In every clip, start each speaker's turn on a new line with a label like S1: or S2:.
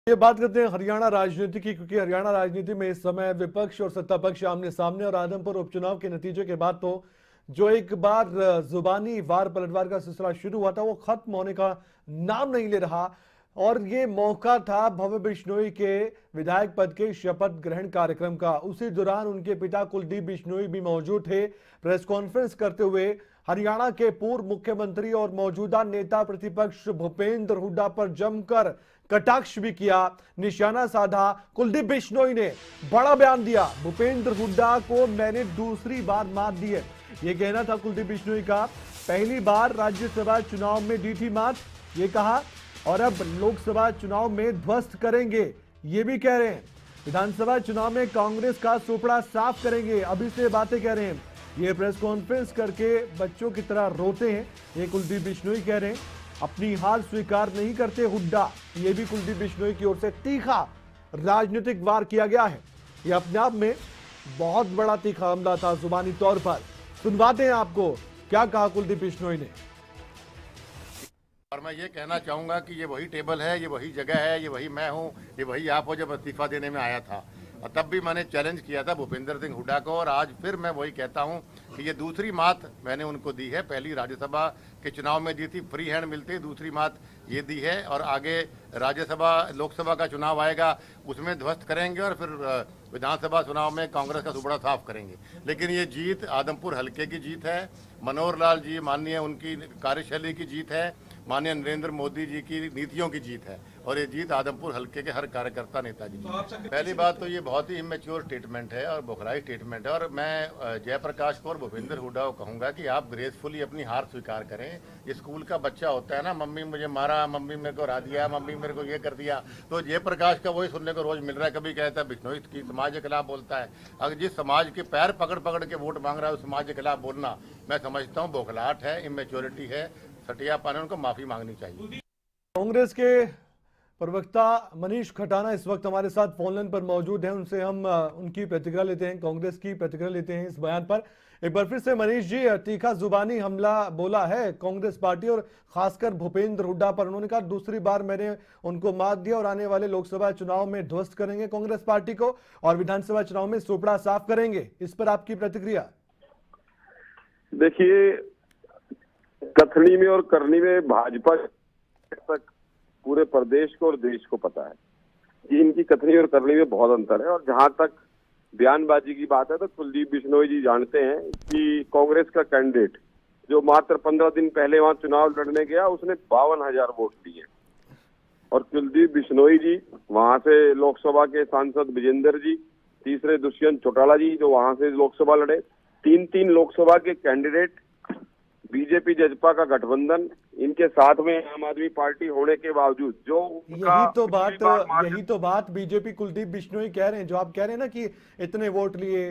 S1: ये बात करते हैं हरियाणा राजनीति की, क्योंकि हरियाणा राजनीति में इस समय विपक्ष और सत्ता पक्ष आमने सामने। और आदमपुर उपचुनाव के नतीजे के बाद तो जो एक बार जुबानी वार पलटवार का सिलसिला शुरू हुआ था वो खत्म होने का नाम नहीं ले रहा। और ये मौका था भव्य बिश्नोई के विधायक पद के शपथ ग्रहण कार्यक्रम का। उसी दौरान उनके पिता कुलदीप बिश्नोई भी मौजूद थे। प्रेस कॉन्फ्रेंस करते हुए हरियाणा के पूर्व मुख्यमंत्री और मौजूदा नेता प्रतिपक्ष भूपेंद्र हुड्डा पर जमकर कटाक्ष भी किया, निशाना साधा। कुलदीप बिश्नोई ने बड़ा बयान दिया, भूपेंद्र हुड्डा को मैंने दूसरी बार मात दी है, यह कहना था कुलदीप बिश्नोई का। पहली बार राज्यसभा चुनाव में दी थी मात, ये कहा, और अब लोकसभा चुनाव में ध्वस्त करेंगे, ये भी कह रहे हैं। विधानसभा चुनाव में कांग्रेस का सुपड़ा साफ करेंगे, अभी से बातें कह रहे हैं। ये प्रेस कॉन्फ्रेंस करके बच्चों की तरह रोते हैं, ये कुलदीप बिश्नोई कह रहे हैं। अपनी हार स्वीकार नहीं करते हुड्डा, ये भी कुलदीप बिश्नोई की ओर से तीखा राजनीतिक वार किया गया है। ये अपने आप में बहुत बड़ा तीखा हमला था जुबानी तौर पर। सुनवाते हैं आपको क्या कहा कुलदीप बिश्नोई ने।
S2: और मैं ये कहना चाहूँगा कि ये वही टेबल है, ये वही जगह है, ये वही मैं हूँ, ये वही आप हो जब इस्तीफा देने में आया था। और तब भी मैंने चैलेंज किया था भूपेंद्र सिंह हुड्डा को, और आज फिर मैं वही कहता हूँ कि ये दूसरी मात मैंने उनको दी है। पहली राज्यसभा के चुनाव में दी थी, फ्री हैंड मिलती, दूसरी मात ये दी है। और आगे राज्यसभा लोकसभा का चुनाव आएगा, उसमें ध्वस्त करेंगे, और फिर विधानसभा चुनाव में कांग्रेस का सुपड़ा साफ करेंगे। लेकिन ये जीत आदमपुर हल्के की जीत है, मनोहर लाल जी माननीय उनकी कार्यशैली की जीत है, माननीय नरेंद्र मोदी जी की नीतियों की जीत है, और ये जीत आदमपुर हल्के के हर कार्यकर्ता नेताजी की। पहली बात तो ये बहुत ही इमेच्योर स्टेटमेंट है और बोखलाई स्टेटमेंट है। और मैं जयप्रकाश को और भूपेंद्र हुड्डा को कहूँगा कि आप ग्रेसफुली अपनी हार स्वीकार करें। ये स्कूल का बच्चा होता है ना, मम्मी मुझे मारा, मम्मी मेरे को हरा दिया, मम्मी मेरे को ये कर दिया, तो जयप्रकाश का वही सुनने को रोज मिल रहा है। कभी कहता है बिश्नोई की समाज के खिलाफ बोलता है। अगर जिस समाज के पैर पकड़ पकड़ के वोट मांग रहा है उस समाज के खिलाफ बोलना, मैं समझता हूँ बौखलाहट है, इमेच्योरिटी है, सटियापन है, उनको माफी मांगनी चाहिए।
S1: कांग्रेस के प्रवक्ता मनीष खटाना इस वक्त हमारे साथ फोनलाइन पर मौजूद हैं, उनसे हम उनकी प्रतिक्रिया लेते हैं, कांग्रेस की प्रतिक्रिया लेते हैं इस बयान पर। एक बार फिर से मनीष जी, तीखा जुबानी हमला बोला है कांग्रेस पार्टी और खासकर भूपेंद्र हुड्डा पर। उन्होंने कहा दूसरी बार मैंने उनको मात दिया और आने वाले लोकसभा चुनाव में ध्वस्त करेंगे कांग्रेस पार्टी को, और विधानसभा चुनाव में सुपड़ा साफ करेंगे। इस पर आपकी प्रतिक्रिया?
S3: देखिए, कथनी में और करनी में भाजपा तक पूरे प्रदेश को और देश को पता है कि इनकी कथनी और करनी में बहुत अंतर है। और जहां तक बयानबाजी की बात है तो कुलदीप बिश्नोई जी जानते हैं कि कांग्रेस का कैंडिडेट जो मात्र 15 दिन पहले वहां चुनाव लड़ने गया, उसने 52,000 वोट दिए। और कुलदीप बिश्नोई जी वहां से लोकसभा के सांसद विजेंद्र जी, तीसरे दुष्यंत चौटाला जी जो वहां से लोकसभा लड़े, तीन लोकसभा के कैंडिडेट, बीजेपी जजपा का गठबंधन, इनके साथ में आम आदमी पार्टी होने के बावजूद जो
S1: यही तो बात बीजेपी कुलदीप बिश्नोई कह रहे हैं, जो आप कह रहे हैं ना कि इतने वोट लिए,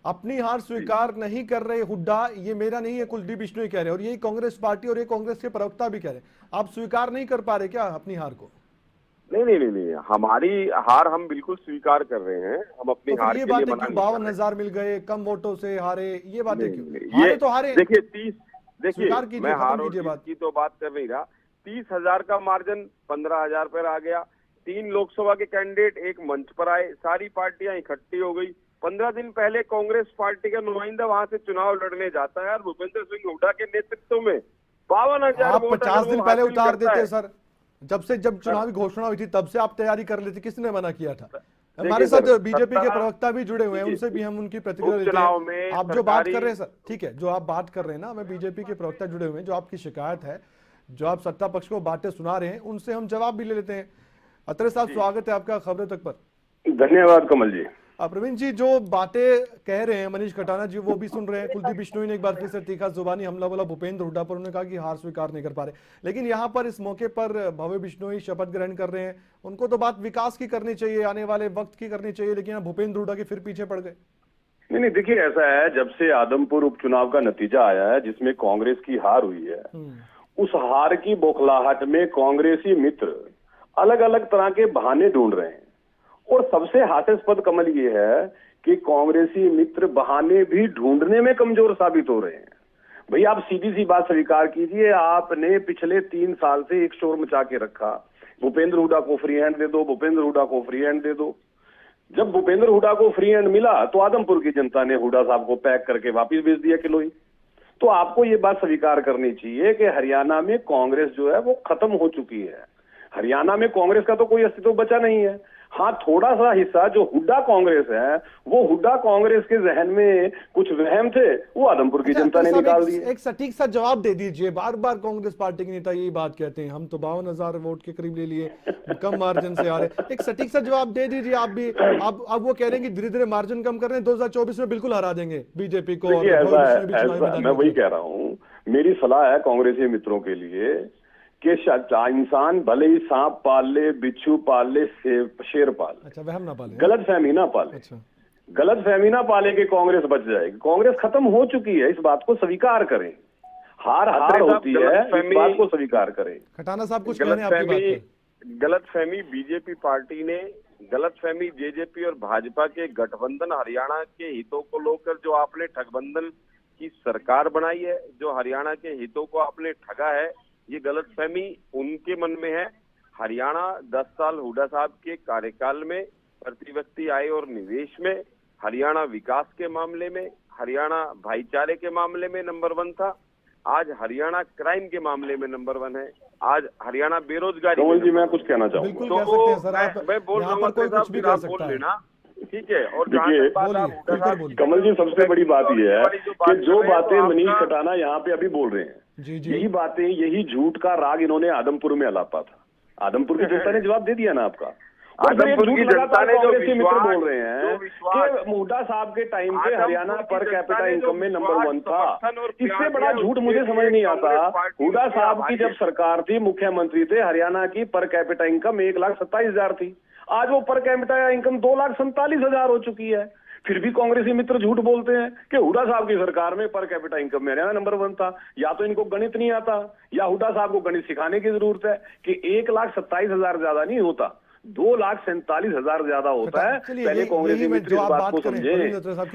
S1: अपनी हार स्वीकार नहीं कर रहे हुड्डा, ये मेरा नहीं है, कुलदीप बिश्नोई कह रहे हैं। और यही कांग्रेस पार्टी और ये कांग्रेस के प्रवक्ता भी कह रहे हैं। आप स्वीकार नहीं कर पा रहे क्या अपनी हार को?
S3: नहीं, हमारी हार हम बिल्कुल स्वीकार कर रहे हैं। हम अपनी
S1: तो
S3: हार
S1: ये
S3: के
S1: बातें
S3: लिए
S1: क्यों 52,000 मिल गए, कम वोटों से हारे, ये बातें क्यों? हारे तो हारे।
S3: देखिए मैं हार और जीत की तो बात कर नहीं रहा। 30,000 का मार्जिन 15,000 पर आ गया। 3 लोकसभा के कैंडिडेट एक मंच पर आए, सारी पार्टियां इकट्ठी हो गई। 15 दिन पहले कांग्रेस पार्टी का नुमाइंदा वहां से चुनाव लड़ने जाता है और भूपेंद्र सिंह हुड्डा के नेतृत्व में 52,000
S1: आप 50 दिन पहले उतार देते सर। जब चुनावी घोषणा हुई थी तब से आप तैयारी कर लेते, किसने मना किया था? हमारे साथ बीजेपी के प्रवक्ता भी जुड़े हुए हैं, उनसे भी हम उनकी प्रतिक्रिया लेते हैं। आप जो बात कर रहे हैं सर, ठीक है, जो आप बात कर रहे हैं ना, हमें बीजेपी के प्रवक्ता जुड़े हुए हैं, जो आपकी शिकायत है, जो आप सत्ता पक्ष को बातें सुना रहे हैं, उनसे हम जवाब भी ले लेते हैं। अत्रे साहब, स्वागत है आपका खबरों तक पर।
S3: धन्यवाद कमल जी।
S1: प्रवीण जी, जो बातें कह रहे हैं मनीष खटाना जी, वो भी सुन रहे हैं। कुलदीप बिश्नोई ने एक बार फिर से तीखा जुबानी हमला बोला भूपेंद्र हुड्डा पर। उन्होंने कहा कि हार स्वीकार नहीं कर पा रहे, लेकिन यहाँ पर इस मौके पर भव्य बिश्नोई शपथ ग्रहण कर रहे हैं। उनको तो बात विकास की करनी चाहिए, आने वाले वक्त की करनी चाहिए, लेकिन यहाँ भूपेंद्र हुड्डा के फिर पीछे पड़ गए।
S4: नहीं, देखिए ऐसा है, जब से आदमपुर उपचुनाव का नतीजा आया है जिसमें कांग्रेस की हार हुई है, उस हार की बौखलाहट में कांग्रेसी मित्र अलग अलग तरह के बहाने ढूंढ रहे हैं। और सबसे हास्यास्पद कमल ये है कि कांग्रेसी मित्र बहाने भी ढूंढने में कमजोर साबित हो रहे हैं। भैया आप सीधी सी बात स्वीकार कीजिए, आपने पिछले 3 साल से एक शोर मचा के रखा भूपेंद्र हुड्डा को फ्री हैंड दे दो, भूपेंद्र हुड्डा को फ्री हैंड दे दो। जब भूपेंद्र हुड्डा को फ्री हैंड मिला तो आदमपुर की जनता ने हुड्डा साहब को पैक करके वापस भेज दिया किलोई। तो आपको ये बात स्वीकार करनी चाहिए कि हरियाणा में कांग्रेस जो है वो खत्म हो चुकी है। हरियाणा में कांग्रेस का तो कोई अस्तित्व बचा नहीं है। हाँ, थोड़ा सा हिस्सा जो हुड्डा कांग्रेस है, वो हुड्डा कांग्रेस के जहन में कुछ वहम थे, वो आदमपुर की जनता ने निकाल दिए।
S1: एक सटीक सा जवाब दे दीजिए। बार बार कांग्रेस पार्टी के नेता यही बात कहते हैं, हम तो 52,000 वोट के करीब ले लिए, कम मार्जिन से आ रहे। एक सटीक सा जवाब दे दीजिए आप भी। अब वो कह रहे हैं कि धीरे धीरे मार्जिन कम कर रहे हैं, 2024 में बिल्कुल हरा देंगे बीजेपी को।
S4: मैं वही कह रहा हूँ, मेरी सलाह है कांग्रेसी मित्रों के लिए कि इंसान भले ही सांप पाल ले, बिच्छू पाल ले, शेर पाल,
S1: अच्छा वहम ना पाले,
S4: गलत फहमी ना पाले।
S1: अच्छा,
S4: गलत फहमी ना पाले कि कांग्रेस बच जाएगी। कांग्रेस खत्म हो चुकी है, इस बात को स्वीकार करें। हार होती है, इस बात को स्वीकार करें।
S1: खटाना साहब कुछ कहने आपकी बात पे?
S3: गलतफहमी बीजेपी पार्टी ने, गलतफहमी जेजेपी और भाजपा के गठबंधन हरियाणा के हितों को लेकर जो आपने ठगबंधन की सरकार बनाई है, जो हरियाणा के हितों को आपने ठगा है, ये गलतफहमी उनके मन में है। हरियाणा 10 साल हुड्डा साहब के कार्यकाल में प्रति व्यक्ति आय और निवेश में, हरियाणा विकास के मामले में, हरियाणा भाईचारे के मामले में नंबर 1 था। आज हरियाणा क्राइम के मामले में नंबर 1 है। आज हरियाणा बेरोजगारी।
S4: जी, मैं कुछ कहना चाहूंगा।
S1: बिल्कुल कह सकते हैं सर,
S3: मैं बोल रहा हूँ, कोई कुछ भी कह सकता है, ठीक है। और
S4: कमल जी, सबसे बड़ी बात यह है कि जो बातें मनीष खटाना यहाँ पे अभी बोल रहे हैं, यही बातें, यही झूठ का राग इन्होंने आदमपुर में अलापा था। आदमपुर की जनता ने जवाब दे दिया ना आपका।
S3: आदमपुर की जनता ने जो
S4: मित्र बोल रहे हैं कि हुड्डा साहब के टाइम पे हरियाणा पर कैपिटा इनकम में नंबर 1 था। इससे बड़ा झूठ मुझे समझ नहीं आता। हुड्डा साहब की जब सरकार थी, मुख्यमंत्री थे, हरियाणा की पर कैपिटा इनकम 1,27,000 थी। आज वो पर कैपिटा इनकम 2,47,000 हो चुकी है। फिर भी कांग्रेसी मित्र झूठ बोलते हैं कि हुड्डा साहब की सरकार में पर कैपिटा इनकम में हरियाणा नंबर 1 था। या तो इनको गणित नहीं आता, या हुड्डा साहब को गणित सिखाने की जरूरत है कि 1,27,000 ज्यादा नहीं होता, 2,47,000 ज्यादा होता है। पहले कांग्रेसी मित्र इस बात को समझे।
S1: समय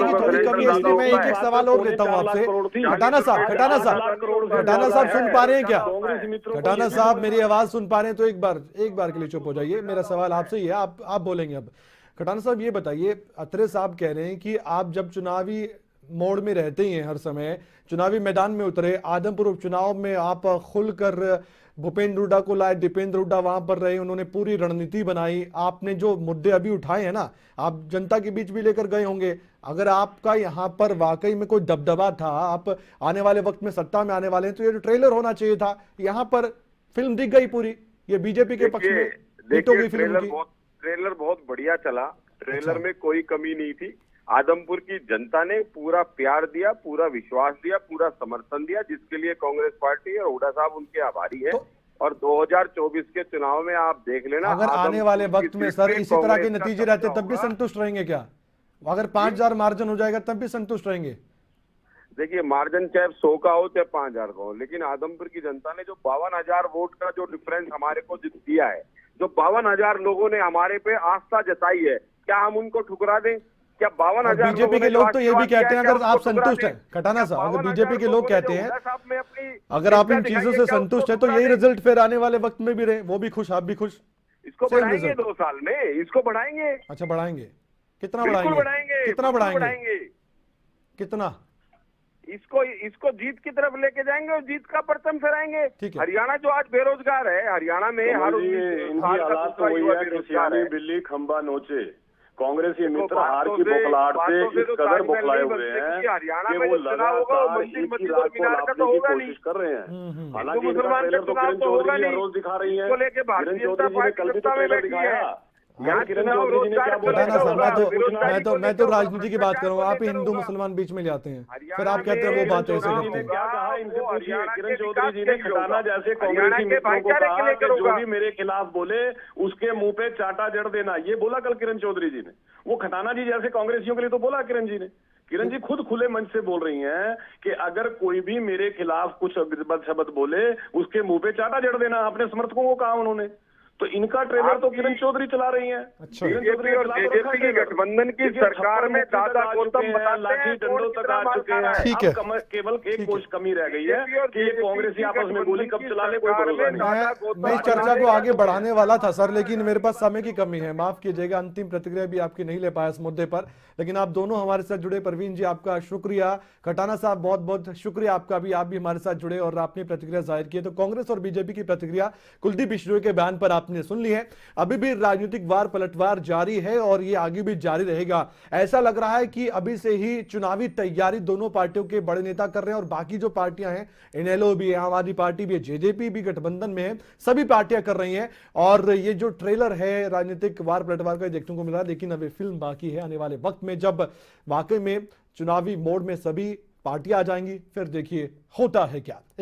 S1: की थोड़ी कमी है, इसलिए मैं एक सवाल और लेता हूँ आपसे। खटाना साहब सुन पा रहे हैं क्या? खटाना साहब मेरी आवाज सुन पा रहे हैं? तो एक बार के लिए चुप हो जाइए। मेरा सवाल आपसे ही है, आप बोलेंगे अब। खटाना साहब ये बताइए, अत्रे साहब कह रहे हैं कि आप जब चुनावी मोड़ में रहते ही हैं, हर समय चुनावी मैदान में उतरे, आदमपुर उपचुनाव में आप खुलकर भूपेंद्र हुड्डा को लाए, दीपेंद्र हुड्डा वहां पर रहे, उन्होंने पूरी रणनीति बनाई। आपने जो मुद्दे अभी उठाए हैं ना, आप जनता के बीच भी लेकर गए होंगे। अगर आपका यहाँ पर वाकई में कोई दबदबा था, आप आने वाले वक्त में सत्ता में आने वाले हैं, तो ये जो ट्रेलर होना चाहिए था, यहाँ पर फिल्म दिख गई पूरी, ये बीजेपी के पक्ष में।
S3: देखिए, ट्रेलर बहुत बढ़िया चला। ट्रेलर में कोई कमी नहीं थी। आदमपुर की जनता ने पूरा प्यार दिया, पूरा विश्वास दिया, पूरा समर्थन दिया, जिसके लिए कांग्रेस पार्टी और हुड्डा साहब उनके आभारी है। और 2024 के चुनाव में आप देख लेना,
S1: अगर आने वाले वक्त में सर इसी तरह के नतीजे रहते तब भी संतुष्ट रहेंगे क्या? अगर 5,000 मार्जिन हो जाएगा तब भी संतुष्ट रहेंगे?
S3: देखिए, मार्जिन चाहे 100 का हो चाहे 5,000 का हो, लेकिन आदमपुर की जनता ने जो 52,000 वोट का जो डिफरेंस हमारे को दिया है, जो 52,000 लोगों ने हमारे पे आस्था जताई है, क्या हम उनको ठुकरा दें? क्या 52,000
S1: बीजेपी के लोग तो ये भी कहते हैं, अगर आप संतुष्ट हैं खटाना साहब, अगर बीजेपी के लोग कहते हैं अगर आप इन चीजों से संतुष्ट हैं तो यही रिजल्ट फिर आने वाले वक्त में भी रहे, वो भी खुश, आप भी खुश।
S3: इसको बढ़ाएंगे 2 साल में, इसको बढ़ाएंगे।
S1: अच्छा, बढ़ाएंगे? कितना बढ़ाएंगे? कितना बढ़ाएंगे? कितना?
S3: इसको जीत की तरफ लेके जाएंगे और जीत का परचम फहराएंगे। हरियाणा जो आज बेरोजगार है, हरियाणा में हर
S4: बिल्ली खंबा नोचे। कांग्रेसी मित्र हार की बौखलाहट से इस कदर बौखलाए हुए हैं कि वो लगातार एक ही राग को लापने की कोशिश कर रहे हैं। हालांकि इनका ट्रेलर तो किरण चौधरी जी हर रोज दिखा रही है। किरण चौधरी जी ने कल भी तो ट्रेलर दिखाया। किरण चौधरी जी ने क्या बोला?
S1: मैं तो राजनीति की बात करूँ, आप हिंदू मुसलमान बीच में ले आते हैं, फिर आप कहते हैं वो बात ऐसे करते हैं।
S4: क्या कहा इनसे पूछिए। किरण चौधरी जी ने खटाना जैसे कांग्रेसी मित्रों को कहा कि जो भी मेरे खिलाफ बोले उसके मुंह पे चाटा जड़ देना, ये बोला कल किरण चौधरी जी ने। वो खटाना जी जैसे कांग्रेसियों के लिए तो बोला किरण जी ने। किरण जी खुद खुले मंच से बोल रही हैं कि अगर कोई भी मेरे खिलाफ कुछ बद शब्द बोले उसके मुंह पे चाटा जड़ देना, अपने समर्थकों को कहा उन्होंने। तो इनका ट्रेलर तो किरण चौधरी चला रही हैं।
S1: अच्छा।
S4: किरण चौधरी
S3: बीजेपी और जेजेपी की गठबंधन की सरकार में दादा गौतम
S4: लाठी डंडों तक आ चुके हैं।
S1: ठीक है।
S4: अब केवल एक कोशिश कमी रह गई है कि ये कांग्रेसी आपस में गोली कब चला ले, कोई भरोसा नहीं।
S1: मैं इस चर्चा को आगे बढ़ाने वाला था सर, लेकिन मेरे पास समय की कमी है, माफ कीजिएगा, अंतिम प्रतिक्रिया भी आपकी नहीं ले पाया इस मुद्दे पर। लेकिन आप दोनों हमारे साथ जुड़े, परवीन जी आपका शुक्रिया, खटाना साहब बहुत बहुत शुक्रिया आपका भी, आप भी हमारे साथ जुड़े और आपने प्रतिक्रिया जाहिर की। तो कांग्रेस और बीजेपी की प्रतिक्रिया कुलदीप बिश्नोई के बयान पर आपने सुन ली है। अभी भी राजनीतिक वार पलटवार जारी है और ये आगे भी जारी रहेगा। ऐसा लग रहा है कि अभी से ही चुनावी तैयारी दोनों पार्टियों के बड़े नेता कर रहे हैं और बाकी जो पार्टियां हैं, इनेलो भी है, आम आदमी पार्टी भी है, जेजेपी भी गठबंधन में है, सभी पार्टियां कर रही हैं। और ये जो ट्रेलर है राजनीतिक वार पलटवार का देखने को मिल रहा है, लेकिन अभी फिल्म बाकी है। आने वाले वक्त में जब वाकई में चुनावी मोड में सभी पार्टियां आ जाएंगी, फिर देखिए होता है क्या।